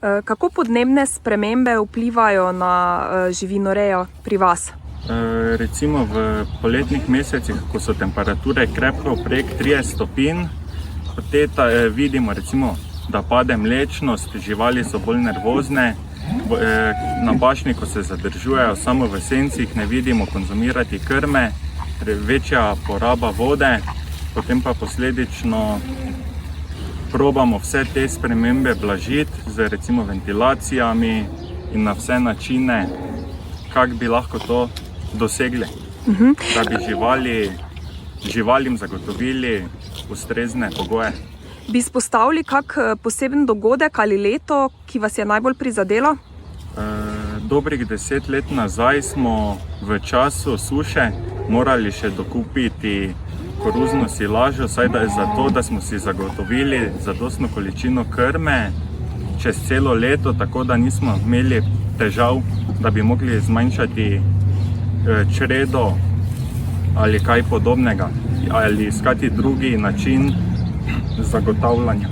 Kako podnebne spremembe vplivajo na živinorejo pri vas? Recimo v poletnih mesecih, ko so temperature krepko prek 30 stopinj, vidimo recimo, da pade mlečnost, živali so bolj nervozne, na pašniku se zadržujejo samo v sencih, ne vidimo konzumirati krme, večja poraba vode, potem pa posledično probamo vse te spremembe blažiti z recimo ventilacijami in na vse načine, kako bi lahko to dosegli, da bi živalim zagotovili ustrezne pogoje. Bi izpostavili kak poseben dogodek ali leto, ki vas je najbolj prizadelo? Dobrih 10 let nazaj smo v času suše morali še dokupiti koruzno silažo, saj da je zato, da smo si zagotovili zadostno količino krme čez celo leto, tako da nismo imeli težav, da bi mogli zmanjšati čredo ali kaj podobnega ali iskati drugi način zagotavljanja.